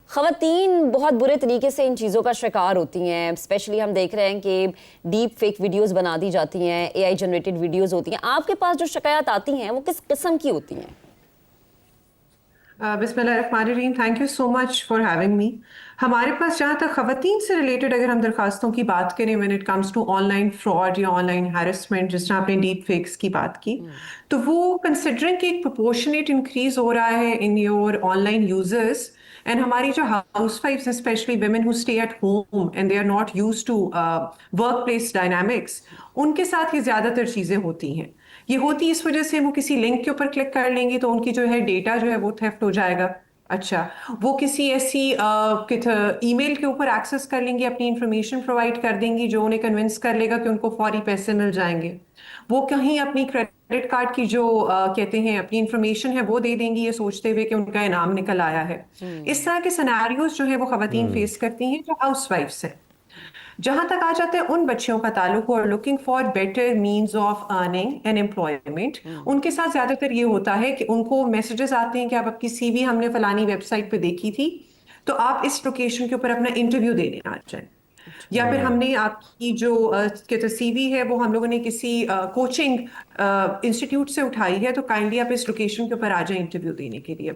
خواتین بہت برے طریقے سے ان چیزوں کا شکار ہوتی ہیں. اسپیشلی ہم دیکھ رہے ہیں کہ ڈیپ فیک ویڈیوز بنا دی جاتی ہیں, اے آئی جنریٹڈ ویڈیوز ہوتی ہیں. آپ کے پاس جو شکایات آتی ہیں وہ کس قسم کی ہوتی ہیں؟ بسم اللہ الرحمن الرحیم. Thank you so much for having me. ہمارے پاس جہاں تک خواتین سے ریلیٹڈ اگر ہم درخواستوں کی بات کریں when it comes to online fraud یا آن لائن ہیرسمنٹ, جس طرح آپ نے ڈیپ فیکس کی بات کی, تو وہ کنسیڈرنگ کہ ایک پرپورشنیٹ انکریز ہو رہا ہے in your online users, and ہماری جو ہاؤس وائفس especially women who stay at home and they are not use to workplace dynamics, ان کے ساتھ یہ زیادہ تر چیزیں ہوتی ہیں. یہ ہوتی اس وجہ سے وہ کسی لنک کے اوپر کلک کر لیں گے تو ان کی جو ہے ڈیٹا جو ہے وہ تھیفٹ ہو جائے گا. اچھا, وہ کسی ایسی ای میل کے اوپر ایکسس کر لیں گے, اپنی انفارمیشن پرووائڈ کر دیں گی جو انہیں کنونس کر لے گا کہ ان کو فوری پیسے مل جائیں گے. وہ کہیں اپنی کریڈٹ کارڈ کی جو کہتے ہیں اپنی انفارمیشن ہے وہ دے دیں گی یہ سوچتے ہوئے کہ ان کا انعام نکل آیا ہے. اس طرح کے سیناریوز جو ہے وہ خواتین فیس کرتی ہیں جو ہاؤس وائفس ہیں. جہاں تک آ جاتے ہیں ان بچیوں کا تعلق اور looking for better means of earning and employment, ان کے ساتھ زیادہ تر یہ ہوتا ہے کہ ان کو میسیجز آتے ہیں کہ آپ کی سی وی ہم نے فلانی ویب سائٹ پہ دیکھی تھی تو آپ اس لوکیشن کے اوپر اپنا انٹرویو دینے آ جائیں, یا پھر ہم نے آپ کی جو سی وی ہے وہ ہم لوگوں نے کسی کوچنگ انسٹیٹیوٹ سے اٹھائی ہے تو کائنڈلی آپ اس لوکیشن کے اوپر آ جائیں انٹرویو دینے کے لیے.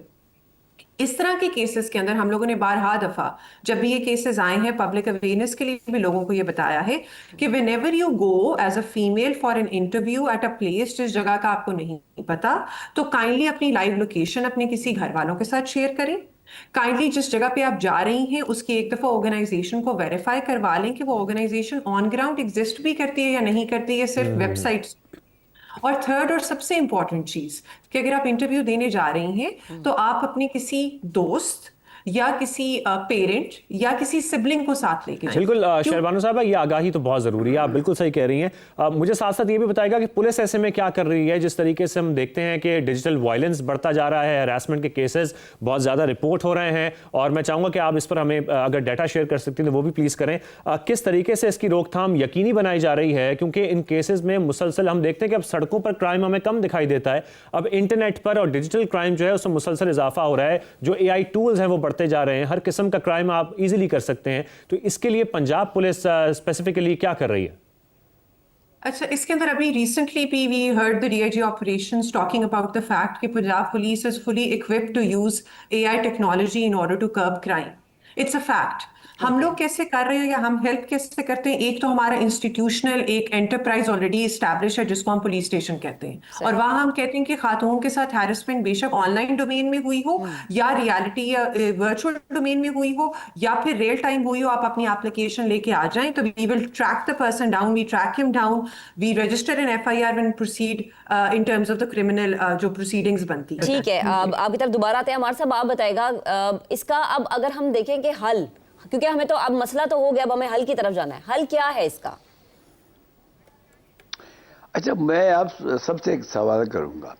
اس طرح کے کیسز کے اندر ہم لوگوں نے بارہا دفعہ جب بھی یہ کیسز آئے ہیں پبلک اویئرنیس کے لیے بھی لوگوں کو یہ بتایا ہے کہ whenever you go as a female for an interview at a place جس جگہ کا آپ کو نہیں پتا, تو کائنڈلی اپنی لائیو لوکیشن اپنے کسی گھر والوں کے ساتھ شیئر کریں. کائنڈلی جس جگہ پہ آپ جا رہی ہیں اس کی ایک دفعہ آرگنائزیشن کو ویریفائی کروا لیں کہ وہ آرگنائزیشن آن گراؤنڈ ایگزسٹ بھی کرتی ہے یا نہیں کرتی ہے, صرف ویب سائٹس. اور تھرڈ اور سب سے امپورٹنٹ چیز کہ اگر آپ انٹرویو دینے جا رہی ہیں تو آپ اپنے کسی دوست یا کسی پیرنٹ یا کسی سبلنگ کو ساتھ لے کے جائیں. بالکل شہربانو صاحبہ, یہ آگاہی تو بہت ضروری ہے, آپ بالکل صحیح کہہ رہی ہیں. مجھے ساتھ ساتھ یہ بھی بتائے گا کہ پولیس ایسے میں کیا کر رہی ہے؟ جس طریقے سے ہم دیکھتے ہیں کہ ڈیجیٹل وائلنس بڑھتا جا رہا ہے, ہراسمنٹ کے کیسز بہت زیادہ رپورٹ ہو رہے ہیں, اور میں چاہوں گا کہ آپ اس پر ہمیں اگر ڈیٹا شیئر کر سکتے ہیں تو وہ بھی پلیز کریں. کس طریقے سے اس کی روک تھام یقینی بنائی جا رہی ہے؟ کیونکہ ان کیسز میں مسلسل ہم دیکھتے ہیں کہ اب سڑکوں پر کرائم ہمیں کم دکھائی دیتا ہے, اب انٹرنیٹ پر اور ڈیجیٹل کرائم جو ہے اس میں مسلسل اضافہ ہو رہا ہے. جو اے آئی ٹولز ہیں وہ بڑھتے جا رہے ہیں, ہر قسم کا کرائم آپ ایزیلی کر سکتے ہیں. تو اس کے لیے پنجاب پولیس اسپیسیفکلی کیا کر رہی ہے؟ اچھا, اس کے اندر ابھی ریسنٹلی بھی we heard the D I G operations talking about the fact کہ Punjab police is fully equipped to use A I technology in order to curb crime. It's a fact. ہم لوگ کیسے کر رہے ہیں یا ہم ہیلپ کیسے کرتے ہیں؟ ایک تو ہمارا انسٹیٹیوشنل ایک انٹرپرائز آلریڈی اسٹیبلش ہے جس کو ہم پولیس اسٹیشن کہتے ہیں, اور وہاں ہم کہتے ہیں کہ خاتون کے ساتھ ہیرسمنٹ بے شک آن لائن ڈومین میں ہوئی ہو یا ریالٹی یا ورچوئل ڈومین میں ہوئی ہو یا پھر ریئل ٹائم ہوئی ہو, آپ اپنی اپلیکیشن لے کے آ جائیں تو we will track the person down, we track him down, we register an F I R when proceed in terms of the criminal جو پروسیڈنگز بنتی ہے. ٹھیک ہے, آپ کی طرف دوبارہ آتے ہیں. ہمارے صاحب آپ بتائے گا اس کا اب اگر ہم دیکھیں کہ حل, کیونکہ ہمیں تو اب مسئلہ تو ہو گیا, اب ہمیں حل کی طرف جانا ہے, حل کیا ہے اس کا؟ اچھا, میں آپ سب سے ایک سوال کروں گا.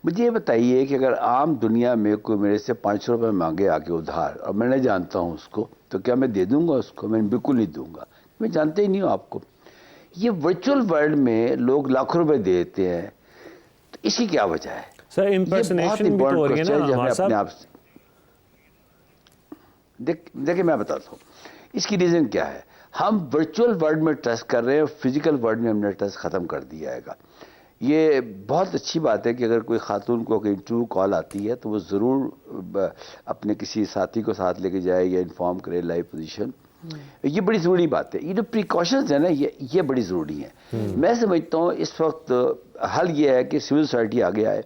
مجھے یہ بتائیے کہ اگر عام دنیا میں کوئی میرے سے 500 روپے مانگے آ کے ادھار, اور میں نہیں جانتا ہوں اس کو, تو کیا میں دے دوں گا اس کو؟ میں بالکل نہیں دوں گا, میں جانتے ہی نہیں ہوں آپ کو. یہ ورچوئل ورلڈ میں لوگ لاکھوں روپے دیتے ہیں, تو اس کی کیا وجہ ہے؟ سر یہ بہت امپورٹنٹ کوسچن ہے جو ہمیں اپنے آپ سے دیکھیں میں بتاتا ہوں اس کی ریزن کیا ہے. ہم ورچوئل ورلڈ میں ٹرسٹ کر رہے ہیں, فزیکل ورلڈ میں ہم نے ٹرسٹ ختم کر دیا ہے. یہ بہت اچھی بات ہے کہ اگر کوئی خاتون کو کوئی انٹرویو کال آتی ہے تو وہ ضرور اپنے کسی ساتھی کو ساتھ لے کے جائے یا انفارم کرے لائیو پوزیشن. یہ بڑی ضروری بات ہے. یہ جو پریکاشنز ہیں نا یہ بڑی ضروری ہیں. میں سمجھتا ہوں اس وقت حل یہ ہے کہ سول سوسائٹی آگے آئے.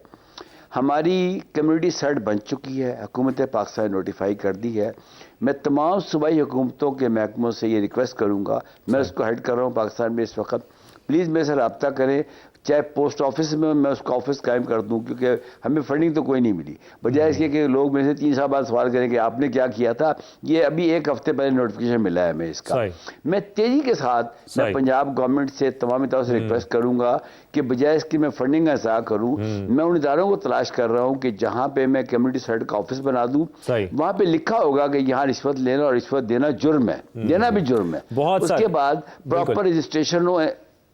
ہماری کمیونٹی سرٹ بن چکی ہے, حکومت پاکستان نوٹیفائی کر دی ہے. میں تمام صوبائی حکومتوں کے محکموں سے یہ ریکویسٹ کروں گا, میں اس کو ہیڈ کر رہا ہوں پاکستان میں اس وقت, پلیز میرے سے رابطہ کریں. چاہے پوسٹ آفس میں اس کا آفس قائم کر دوں, کیونکہ ہمیں فنڈنگ تو کوئی نہیں ملی. بجائے اس کے کہ لوگ میرے سے 3 سال بعد سوال کریں کہ آپ نے کیا کیا تھا. یہ ابھی 1 ہفتے پہلے نوٹیفیکیشن ملا ہے ہمیں اس کا. میں تیزی کے ساتھ میں پنجاب گورنمنٹ سے تمام طور سے ریکویسٹ کروں گا کہ بجائے اس کی میں فنڈنگ کا اضافہ کروں, میں ان اداروں کو تلاش کر رہا ہوں کہ جہاں پہ میں کمیونٹی سرٹ کا آفس بنا دوں, وہاں پہ لکھا ہوگا کہ یہاں رشوت لینا اور رشوت دینا جرم ہے, دینا بھی جرم ہے. اس کے بعد پراپر رجسٹریشن ہو,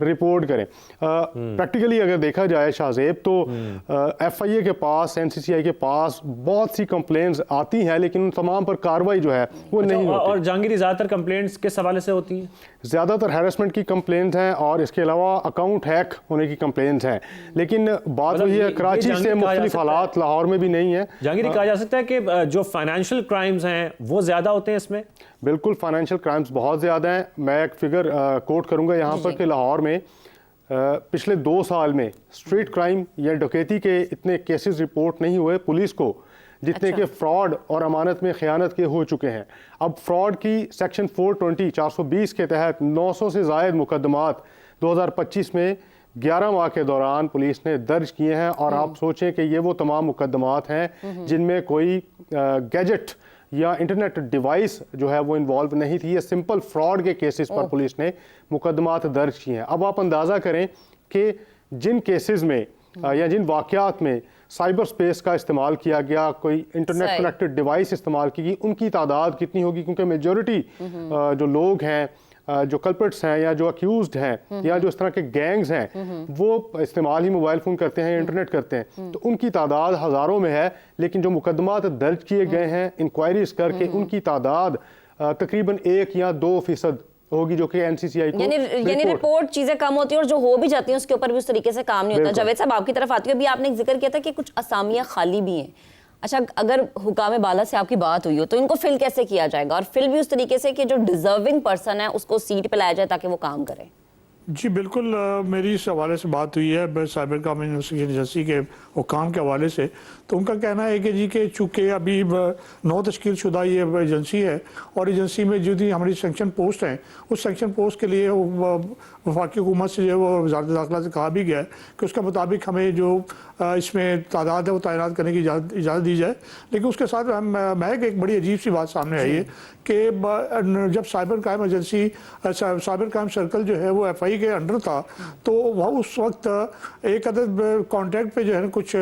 رپورٹ کریں. پریکٹیکلی اگر دیکھا جائے شاہزیب تو ایف آئی اے کے پاس این سی سی آئی کے پاس بہت سی کمپلینٹس آتی ہیں لیکن ان تمام پر کارروائی جو ہے وہ نہیں ہوتی. اور جہانگیری زیادہ تر کمپلینٹس کس حوالے سے ہوتی ہیں؟ زیادہ تر ہیرسمنٹ کی کمپلینٹس ہیں اور اس کے علاوہ اکاؤنٹ ہیک ہونے کی کمپلینٹس ہیں. لیکن بات وہی ہے کراچی سے مختلف حالات لاہور میں بھی نہیں ہیں. جہانگیری کہا جا سکتا ہے کہ جو فائنینشیل کرائمز ہیں وہ زیادہ ہوتے ہیں اس میں؟ بالکل فائنینشیل کرائمز بہت زیادہ ہیں. میں ایک فگر کوٹ کروں گا یہاں پر کہ لاہور میں پچھلے 2 سال میں اسٹریٹ کرائم یا ڈکیتی کے اتنے کیسز رپورٹ نہیں ہوئے پولیس کو جتنے کہ فراڈ اور امانت میں خیانت کے ہو چکے ہیں. اب فراڈ کی سیکشن 420 کے تحت 900 سے زائد مقدمات 2025 میں 11 ماہ کے دوران پولیس نے درج کیے ہیں. اور آپ سوچیں کہ یہ وہ تمام مقدمات ہیں جن میں کوئی گیجٹ یا انٹرنیٹ ڈیوائس جو ہے وہ انوالو نہیں تھی. یہ سمپل فراڈ کے کیسز پر پولیس نے مقدمات درج کیے ہیں. اب آپ اندازہ کریں کہ جن کیسز میں یا جن واقعات میں سائبر سپیس کا استعمال کیا گیا, کوئی انٹرنیٹ کنیکٹڈ ڈیوائس استعمال کی گئی, ان کی تعداد کتنی ہوگی, کیونکہ میجورٹی جو لوگ ہیں جو کلپرٹس ہیں یا جو اکیوزڈ ہیں یا جو اس طرح کے گینگز ہیں وہ استعمال ہی موبائل فون کرتے ہیں, انٹرنیٹ کرتے ہیں, تو ان کی تعداد ہزاروں میں ہے. لیکن جو مقدمات درج کیے گئے ہیں انکوائریز کر کے ان کی تعداد تقریباً 1 یا 2% ہوگی جو کہ این سی سی آئی کو یعنی رپورٹ چیزیں کم ہوتی ہیں اور جو ہو بھی جاتی ہیں اس کے اوپر بھی اس طریقے سے کام نہیں ہوتا. جاوید صاحب آپ کی طرف آتی ہے, ابھی آپ نے ایک ذکر کیا تھا کہ کچھ اسامیاں خالی بھی ہیں. اچھا, اگر حکام بالا سے آپ کی بات ہوئی ہو تو ان کو فل کیسے کیا جائے گا, اور فل بھی اس طریقے سے کہ جو ڈیزرونگ پرسن ہے اس کو سیٹ پہ لایا جائے تاکہ وہ کام کرے؟ جی بالکل, میری اس حوالے سے بات ہوئی ہے سائبر کرائم ایجنسی کے حکام کے حوالے سے. تو ان کا کہنا ہے کہ جی کہ چونکہ ابھی نو تشکیل شدہ یہ ایجنسی ہے اور ایجنسی میں جو ہماری سینکشن پوسٹ ہیں اس سینکشن پوسٹ کے لیے وفاقی حکومت سے جو وہ وزارت داخلہ سے کہا بھی گیا ہے کہ اس کے مطابق ہمیں جو اس میں تعداد ہے وہ تعینات کرنے کی اجازت دی جائے. لیکن اس کے ساتھ مہک ایک بڑی عجیب سی بات سامنے آئی ہے کہ جب cyber crime agency cyber crime circle جو ہے وہ ایف آئی کے انڈر تھا تو وہ اس وقت ایک عدد کانٹیکٹ پہ جو ہے نا کچھ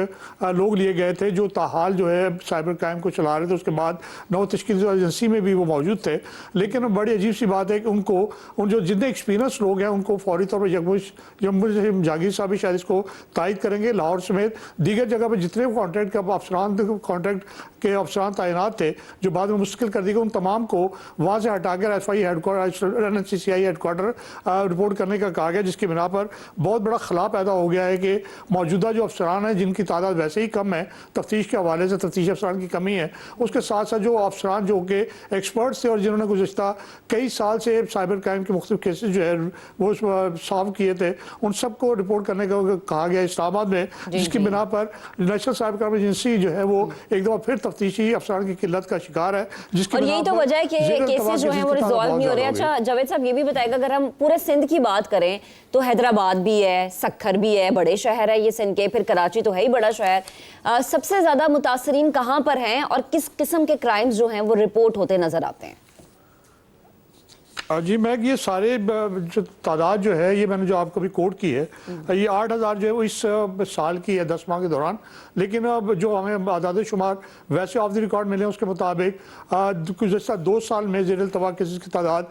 لوگ لیے گئے تھے جو تاحال جو ہے سائبر کرائم کو چلا رہے تھے. اس کے بعد نو تشکیل ایجنسی میں بھی وہ موجود تھے. لیکن بڑی عجیب سی بات ہے کہ ان کو جو جتنے ایکسپیرینس لوگ ہیں ان کو فوری طور پر جہانگیر صاحب بھی شاید اس کو تائید کریں گے, لاہور سمیت دیگر جگہ پہ جتنے کانٹیکٹ کے افسران تعینات تھے جو بعد میں مستقل کر دی گئے, ان تمام کو وہاں سے ہٹا کر F I headquarter N C C I headquarter report کرنے کا کہا گیا, جس کی بنا پر بہت بڑا خلا پیدا ہو گیا ہے کہ موجودہ جو افسران ہیں جن کی تعداد ویسے ہی کم ہے, تفتیش کے حوالے سے تفتیش افسران کی کمی ہے, اس کے ساتھ ساتھ جو افسران جو کہ ایکسپرٹس تھے اور جنہوں نے گزشتہ کئی سال سے سائبر کرائم کے مختلف کیسز جو ہے وہ سالو کیے تھے, ان سب کو رپورٹ کرنے کا کہا گیا اسلام آباد میں, جس کی بنا پر نیشنل سائبر کرائم ایجنسی جو ہے وہ ایک دفعہ پھر تفتیشی افسران کی قلت کا شکار ہے, جس کی اور یہی تو وجہ ہے کہ کیسز جو ہیں وہ ریزالو نہیں ہو رہے. اچھا جاوید صاحب یہ بھی بتائے گا, اگر ہم پورے سندھ کی بات کریں تو حیدرآباد بھی ہے, سکھر بھی ہے, بڑے شہر ہے یہ سندھ کے, پھر کراچی تو ہے ہی بڑا شہر. سب سے زیادہ متاثرین کہاں پر ہیں اور کس قسم کے کرائمز جو ہیں وہ رپورٹ ہوتے نظر آتے ہیں؟ جی میں یہ سارے جو تعداد جو ہے یہ میں نے جو آپ کو بھی کوٹ کی ہے, یہ 8,000 جو ہے وہ اس سال کی ہے 10 ماہ کے دوران. لیکن اب جو ہمیں اعداد و شمار ویسے آف دی ریکارڈ ملے ہیں اس کے مطابق گزشتہ 2 سال میں زیر التوا کیسز کی تعداد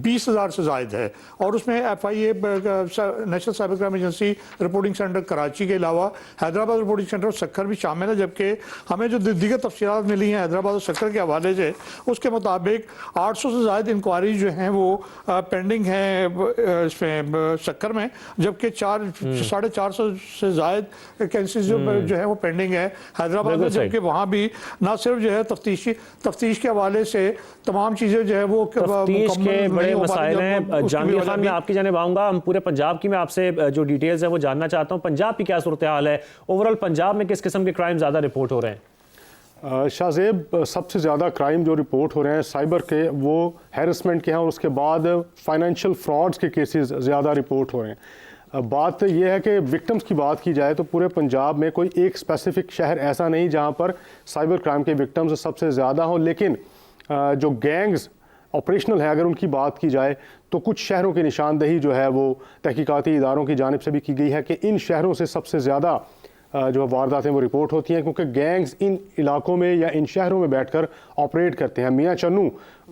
20,000 سے زائد ہے. اور اس میں F I A national cyber crime agency reporting centre Karachi کے علاوہ حیدرآباد رپورٹنگ سینٹر اور سکھر بھی شامل ہے. جبکہ ہمیں جو دیگر تفصیلات ملی ہیں حیدرآباد اور سکھر کے حوالے سے, اس کے مطابق 800 سے زائد انکوائریز جو ہیں وہ پینڈنگ ہیں اس میں سکھر میں, جبکہ 450 سے زائد کیسز جو ہیں وہ پینڈنگ ہے حیدرآباد میں. جبکہ وہاں بھی نہ صرف جو ہے تفتیش کے حوالے سے تمام چیزیں جو ہے وہ تفتیش کے بڑے مسائل ہیں. جہانگیر خان میں آپ کی جانب آؤں گا, ہم پورے پنجاب کی میں آپ سے جو ڈیٹیلز ہیں وہ جاننا چاہتا ہوں. پنجاب کی کیا صورتحال ہے اوورال, پنجاب میں کس قسم کے کرائم زیادہ رپورٹ ہو رہے ہیں؟ شاہزیب سب سے زیادہ کرائم جو رپورٹ ہو رہے ہیں سائبر کے وہ ہیرسمنٹ کے ہیں, اور اس کے بعد فائنینشیل فراڈز کے کیسز زیادہ رپورٹ ہو رہے ہیں. بات یہ ہے کہ وکٹمز کی بات کی جائے تو پورے پنجاب میں کوئی ایک اسپیسیفک شہر ایسا نہیں جہاں پر سائبر کرائم کے وکٹمز سب سے زیادہ ہوں. لیکن جو گینگز آپریشنل ہے اگر ان کی بات کی جائے تو کچھ شہروں کی نشاندہی جو ہے وہ تحقیقاتی اداروں کی جانب سے بھی کی گئی ہے کہ ان شہروں سے سب سے زیادہ جو وارداتیں وہ رپورٹ ہوتی ہیں, کیونکہ گینگز ان علاقوں میں یا ان شہروں میں بیٹھ کر آپریٹ کرتے ہیں. میاں چنو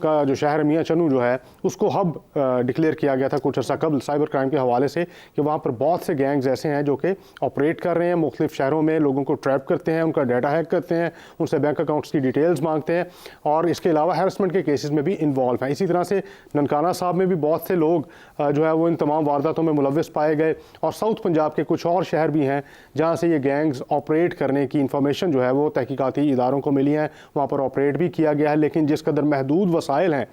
کا جو شہر میاں چنو جو ہے اس کو ہب ڈکلیئر کیا گیا تھا کچھ عرصہ قبل سائبر کرائم کے حوالے سے کہ وہاں پر بہت سے گینگز ایسے ہیں جو کہ آپریٹ کر رہے ہیں مختلف شہروں میں, لوگوں کو ٹریپ کرتے ہیں, ان کا ڈیٹا ہیک کرتے ہیں, ان سے بینک اکاؤنٹس کی ڈیٹیلز مانگتے ہیں, اور اس کے علاوہ ہیرسمنٹ کے کیسز میں بھی انوالو ہیں. اسی طرح سے ننکانہ صاحب میں بھی بہت سے لوگ جو ہے وہ ان تمام وارداتوں میں ملوث پائے گئے, اور ساؤتھ پنجاب کے کچھ اور شہر بھی ہیں جہاں سے یہ گینگز آپریٹ کرنے کی انفارمیشن جو ہے وہ تحقیقاتی اداروں کو ملی ہیں, وہاں پر آپریٹ بھی کیا گیا ہے. لیکن جس قدر محدود وسائل ہیں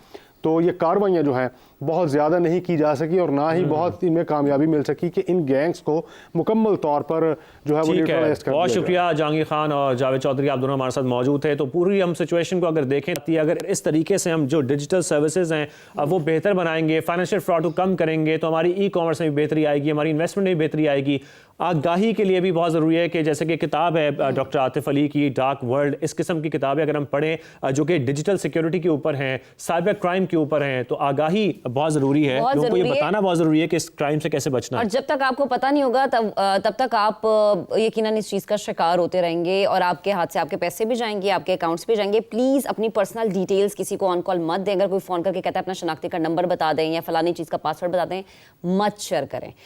تو یہ کارروائیاں جو ہیں بہت زیادہ نہیں کی جا سکی, اور نہ ہی بہت ان میں کامیابی مل سکی کہ ان گینگز کو مکمل طور پر جو ہے وہ نیوٹرلائز کر دیا بہت جائے. شکریہ جہانگیر خان اور جاوید چودھری, آپ دونوں ہمارے ساتھ موجود تھے. تو پوری ہم سچویشن کو اگر دیکھیں, اگر اس طریقے سے ہم جو ڈیجیٹل سروسز ہیں وہ بہتر بنائیں گے, فائنینشیل فراڈ کو کم کریں گے, تو ہماری ای کامرس میں بھی بہتری آئے گی, ہماری انویسٹمنٹ میں بھی بہتری آئے گی. آگاہی کے لیے بھی بہت ضروری ہے کہ جیسے کہ کتاب ہے ڈاکٹر عاطف علی کی ڈارک ورلڈ, اس قسم کی کتابیں اگر ہم پڑھیں جو کہ ڈیجیٹل سیکیورٹی کے اوپر ہیں, سائبر کرائم کے اوپر ہیں, تو آگاہی بہت ضروری ہے. لوگوں کو یہ بتانا بہت ضروری ہے کہ اس کرائم سے کیسے بچنا ہے. اور جب تک آپ کو پتہ نہیں ہوگا تب تک آپ یقیناً اس چیز کا شکار ہوتے رہیں گے, اور آپ کے ہاتھ سے آپ کے پیسے بھی جائیں گے, آپ کے اکاؤنٹس بھی جائیں گے. پلیز اپنی پرسنل ڈیٹیلز کسی کو آن کال مت دیں. اگر کوئی فون کر کے کہتا ہے اپنا شناختی کا نمبر بتا دیں یا فلانی چیز کا پاسورڈ بتا دیں, مت شیئر کریں.